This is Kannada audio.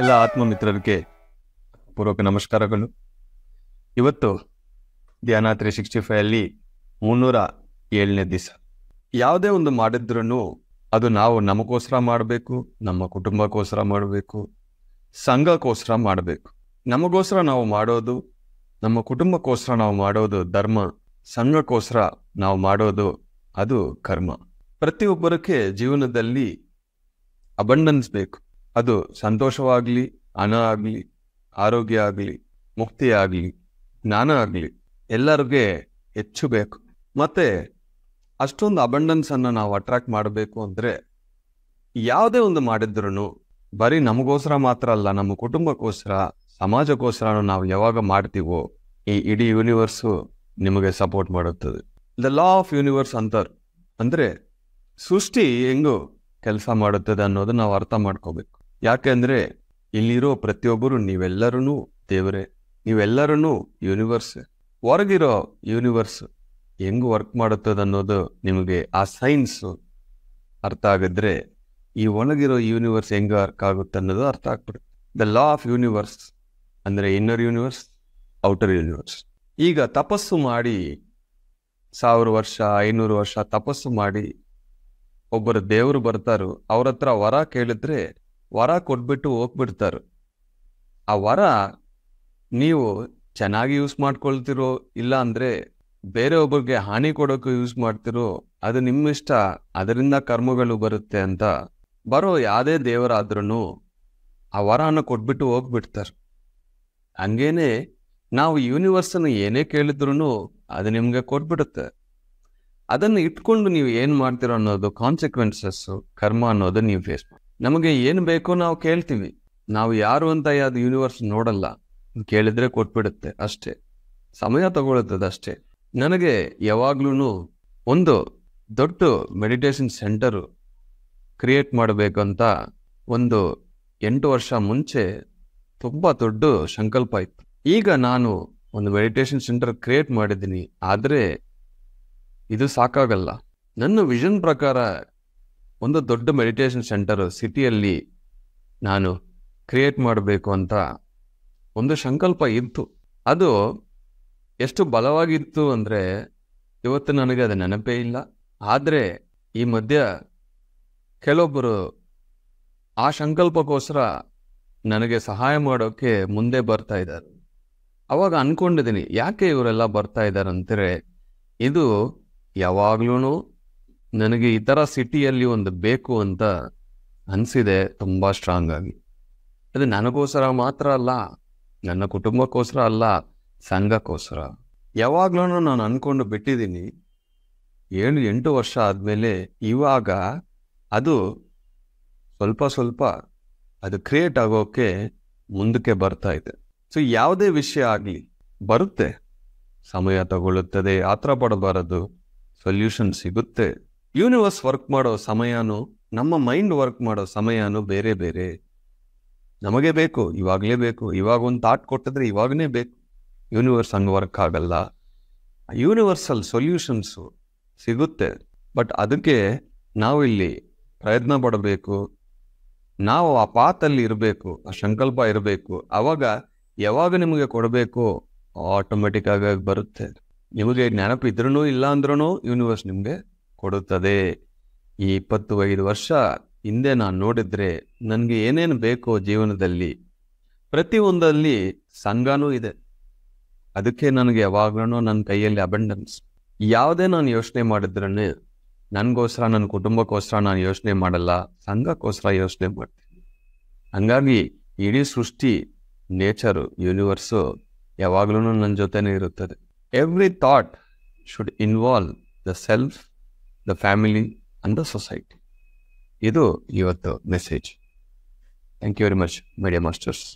ಎಲ್ಲ ಆತ್ಮ ಮಿತ್ರರಿಗೆ ಪೂರ್ವಕ ನಮಸ್ಕಾರಗಳು. ಇವತ್ತು ಧ್ಯಾನ 365 ಅಲ್ಲಿ 307ನೇ ದಿವಸ. ಯಾವುದೇ ಒಂದು ಮಾಡಿದ್ರೂ ಅದು ನಾವು ನಮಗೋಸ್ಕರ ಮಾಡಬೇಕು, ನಮ್ಮ ಕುಟುಂಬಕ್ಕೋಸ್ಕರ ಮಾಡಬೇಕು, ಸಂಘಕ್ಕೋಸ್ಕರ ಮಾಡಬೇಕು. ನಮಗೋಸ್ಕರ ನಾವು ಮಾಡೋದು, ನಮ್ಮ ಕುಟುಂಬಕ್ಕೋಸ್ಕರ ನಾವು ಮಾಡೋದು ಧರ್ಮ, ಸಂಘಕ್ಕೋಸ್ಕರ ನಾವು ಮಾಡೋದು ಅದು ಕರ್ಮ. ಪ್ರತಿಯೊಬ್ಬರಿಗೆ ಜೀವನದಲ್ಲಿ ಅಬಂಡನ್ಸ್ ಬೇಕು. ಅದು ಸಂತೋಷವಾಗಲಿ, ಹಣ ಆಗಲಿ, ಆರೋಗ್ಯ ಆಗಲಿ, ಮುಕ್ತಿ ಆಗಲಿ, ಜ್ಞಾನ ಆಗಲಿ, ಎಲ್ಲರಿಗೆ ಹೆಚ್ಚು ಬೇಕು. ಮತ್ತೆ ಅಷ್ಟೊಂದು ಅಬಂಡನ್ಸನ್ನು ನಾವು ಅಟ್ರಾಕ್ಟ್ ಮಾಡಬೇಕು ಅಂದರೆ ಯಾವುದೇ ಒಂದು ಮಾಡಿದ್ರೂ ಬರೀ ನಮಗೋಸ್ಕರ ಮಾತ್ರ ಅಲ್ಲ, ನಮ್ಮ ಕುಟುಂಬಕ್ಕೋಸ್ಕರ, ಸಮಾಜಕ್ಕೋಸ್ಕರ ನಾವು ಯಾವಾಗ ಮಾಡ್ತೀವೋ ಈ ಇಡೀ ಯೂನಿವರ್ಸು ನಿಮಗೆ ಸಪೋರ್ಟ್ ಮಾಡುತ್ತದೆ. ದ ಲಾ ಆಫ್ ಯೂನಿವರ್ಸ್ ಅಂತಾರೆ. ಅಂದರೆ ಸೃಷ್ಟಿ ಹೆಂಗು ಕೆಲಸ ಮಾಡುತ್ತದೆ ಅನ್ನೋದು ನಾವು ಅರ್ಥ ಮಾಡ್ಕೋಬೇಕು. ಯಾಕೆಂದರೆ ಇಲ್ಲಿರೋ ಪ್ರತಿಯೊಬ್ಬರು ನೀವೆಲ್ಲರೂ ದೇವರೇ, ನೀವೆಲ್ಲರೂ ಯೂನಿವರ್ಸ್. ಹೊರಗಿರೋ ಯೂನಿವರ್ಸ್ ಹೆಂಗೆ ವರ್ಕ್ ಮಾಡುತ್ತದೆ ಅನ್ನೋದು ನಿಮಗೆ ಆ ಸೈನ್ಸು ಅರ್ಥ ಆಗಿದ್ರೆ ಈ ಒಳಗಿರೋ ಯೂನಿವರ್ಸ್ ಹೆಂಗೆ ವರ್ಕ್ ಆಗುತ್ತೆ ಅನ್ನೋದು ಅರ್ಥ ಆಗ್ಬಿಡುತ್ತೆ. ದ ಲಾ ಆಫ್ ಯೂನಿವರ್ಸ್ ಅಂದರೆ ಇನ್ನರ್ ಯೂನಿವರ್ಸ್, ಔಟರ್ ಯೂನಿವರ್ಸ್. ಈಗ ತಪಸ್ಸು ಮಾಡಿ 1000 ವರ್ಷ 500 ವರ್ಷ ತಪಸ್ಸು ಮಾಡಿ ಒಬ್ಬರು ದೇವರು ಬರ್ತಾರೋ, ಅವ್ರ ಹತ್ರ ವರ ಕೇಳಿದ್ರೆ ವರ ಕೊಟ್ಬಿಟ್ಟು ಹೋಗ್ಬಿಡ್ತಾರೆ. ಆ ವರ ನೀವು ಚೆನ್ನಾಗಿ ಯೂಸ್ ಮಾಡ್ಕೊಳ್ತಿರೋ, ಇಲ್ಲ ಅಂದರೆ ಬೇರೆ ಒಬ್ಬರಿಗೆ ಹಾನಿ ಕೊಡೋಕೆ ಯೂಸ್ ಮಾಡ್ತಿರೋ, ಅದು ನಿಮ್ಮ ಇಷ್ಟ, ಅದರಿಂದ ಕರ್ಮಗಳು ಬರುತ್ತೆ ಅಂತ ಬರೋ ಯಾವುದೇ ದೇವರಾದ್ರೂ ಆ ವರನ ಕೊಟ್ಬಿಟ್ಟು ಹೋಗ್ಬಿಡ್ತಾರೆ. ಹಂಗೇನೆ ನಾವು ಯೂನಿವರ್ಸನ್ನು ಏನೇ ಕೇಳಿದ್ರು ಅದು ನಿಮಗೆ ಕೊಟ್ಬಿಡುತ್ತೆ. ಅದನ್ನು ಇಟ್ಕೊಂಡು ನೀವು ಏನು ಮಾಡ್ತೀರೋ ಅನ್ನೋದು ಕಾನ್ಸಿಕ್ವೆನ್ಸಸ್ಸು, ಕರ್ಮ ಅನ್ನೋದು ನೀವು ಫೇಸ್ ಮಾಡಿ. ನಮಗೆ ಏನು ಬೇಕೋ ನಾವು ಕೇಳ್ತೀವಿ, ನಾವು ಯಾರು ಅಂತ ಯಾವುದು ಯೂನಿವರ್ಸ್ ನೋಡಲ್ಲ, ಕೇಳಿದ್ರೆ ಕೊಟ್ಬಿಡುತ್ತೆ ಅಷ್ಟೇ, ಸಮಯ ತಗೊಳ್ಳುತ್ತದೆ ಅಷ್ಟೇ. ನನಗೆ ಯಾವಾಗ್ಲೂ ಒಂದು ದೊಡ್ಡ ಮೆಡಿಟೇಷನ್ ಸೆಂಟರು ಕ್ರಿಯೇಟ್ ಮಾಡಬೇಕಂತ ಒಂದು 8 ವರ್ಷ ಮುಂಚೆ ತುಂಬ ದೊಡ್ಡ ಸಂಕಲ್ಪ ಇತ್ತು. ಈಗ ನಾನು ಒಂದು ಮೆಡಿಟೇಷನ್ ಸೆಂಟರ್ ಕ್ರಿಯೇಟ್ ಮಾಡಿದ್ದೀನಿ, ಆದರೆ ಇದು ಸಾಕಾಗಲ್ಲ. ನನ್ನ ವಿಷನ್ ಪ್ರಕಾರ ಒಂದು ದೊಡ್ಡ ಮೆಡಿಟೇಷನ್ ಸೆಂಟರ್ ಸಿಟಿಯಲ್ಲಿ ನಾನು ಕ್ರಿಯೇಟ್ ಮಾಡಬೇಕು ಅಂತ ಒಂದು ಸಂಕಲ್ಪ ಇತ್ತು. ಅದು ಎಷ್ಟು ಬಲವಾಗಿತ್ತು ಅಂದರೆ ಇವತ್ತು ನನಗೆ ಅದು ನೆನಪೇ ಇಲ್ಲ. ಆದರೆ ಈ ಮಧ್ಯ ಕೆಲವೊಬ್ಬರು ಆ ಸಂಕಲ್ಪಕ್ಕೋಸ್ಕರ ನನಗೆ ಸಹಾಯ ಮಾಡೋಕ್ಕೆ ಮುಂದೆ ಬರ್ತಾ ಇದ್ದಾರೆ. ಅವಾಗ ಅಂದ್ಕೊಂಡಿದ್ದೀನಿ, ಯಾಕೆ ಇವರೆಲ್ಲ ಬರ್ತಾ ಇದ್ದಾರೆ ಅಂತಾರೆ, ಇದು ಯಾವಾಗ್ಲೂ ನನಗೆ ಈ ಥರ ಸಿಟಿಯಲ್ಲಿ ಒಂದು ಬೇಕು ಅಂತ ಅನಿಸಿದೆ ತುಂಬ ಸ್ಟ್ರಾಂಗ್ ಆಗಿ. ಅದು ನನಗೋಸ್ಕರ ಮಾತ್ರ ಅಲ್ಲ, ನನ್ನ ಕುಟುಂಬಕ್ಕೋಸ್ಕರ ಅಲ್ಲ, ಸಂಘಕ್ಕೋಸ್ಕರ. ಯಾವಾಗ್ಲೂ ನಾನು ಅಂದ್ಕೊಂಡು ಬಿಟ್ಟಿದ್ದೀನಿ. 7-8 ವರ್ಷ ಆದಮೇಲೆ ಇವಾಗ ಅದು ಸ್ವಲ್ಪ ಸ್ವಲ್ಪ ಅದು ಕ್ರಿಯೇಟ್ ಆಗೋಕ್ಕೆ ಮುಂದಕ್ಕೆ ಬರ್ತಾ ಇದೆ. ಸೊ ಯಾವುದೇ ವಿಷಯ ಆಗಲಿ ಬರುತ್ತೆ, ಸಮಯ ತಗೊಳ್ಳುತ್ತದೆ, ಆತರ ಪಡಬಾರದು, ಸೊಲ್ಯೂಷನ್ ಸಿಗುತ್ತೆ. ಯೂನಿವರ್ಸ್ ವರ್ಕ್ ಮಾಡೋ ಸಮಯನೂ ನಮ್ಮ ಮೈಂಡ್ ವರ್ಕ್ ಮಾಡೋ ಸಮಯನೂ ಬೇರೆ ಬೇರೆ. ನಮಗೆ ಬೇಕು, ಇವಾಗಲೇ ಬೇಕು, ಇವಾಗ ಒಂದು ಥಾಟ್ ಕೊಟ್ಟಿದ್ರೆ ಇವಾಗನೇ ಬೇಕು. ಯೂನಿವರ್ಸ್ ಹಂಗೆ ವರ್ಕ್ ಆಗಲ್ಲ. ಯೂನಿವರ್ಸಲ್ ಸೊಲ್ಯೂಷನ್ಸು ಸಿಗುತ್ತೆ, ಬಟ್ ಅದಕ್ಕೆ ನಾವು ಇಲ್ಲಿ ಪ್ರಯತ್ನ ಪಡಬೇಕು. ನಾವು ಆ ಪಾತಲ್ಲಿ ಇರಬೇಕು, ಆ ಸಂಕಲ್ಪ ಇರಬೇಕು. ಆವಾಗ ಯಾವಾಗ ನಿಮಗೆ ಕೊಡಬೇಕು ಆಟೋಮೆಟಿಕ್ ಆಗಿ ಬರುತ್ತೆ. ನಿಮಗೆ ನೆನಪಿದ್ರೂ ಇಲ್ಲ ಅಂದ್ರೂ ಯೂನಿವರ್ಸ್ ನಿಮಗೆ ಕೊಡುತ್ತದೆ. ಈ 25 ವರ್ಷ ಹಿಂದೆ ನಾನು ನೋಡಿದ್ರೆ ನನಗೆ ಏನೇನು ಬೇಕೋ ಜೀವನದಲ್ಲಿ ಪ್ರತಿಯೊಂದಲ್ಲಿ ಸಂಘನೂ ಇದೆ. ಅದಕ್ಕೆ ನನಗೆ ಯಾವಾಗ್ಲೂ ನನ್ನ ಕೈಯಲ್ಲಿ ಅಬಂಡನ್ಸ್. ಯಾವುದೇ ನಾನು ಯೋಚನೆ ಮಾಡಿದ್ರೂ ನನಗೋಸ್ಕರ, ನನ್ನ ಕುಟುಂಬಕ್ಕೋಸ್ಕರ ನಾನು ಯೋಚನೆ ಮಾಡಲ್ಲ, ಸಂಘಕ್ಕೋಸ್ಕರ ಯೋಚನೆ ಮಾಡ್ತೀನಿ. ಹಂಗಾಗಿ ಇಡೀ ಸೃಷ್ಟಿ, ನೇಚರು, ಯೂನಿವರ್ಸು ಯಾವಾಗ್ಲೂ ನನ್ನ ಜೊತೆನೇ ಇರುತ್ತದೆ. Every thought should involve the self, the family and the society. ಇದು ಇವತ್ತು message. Thank you very much media masters.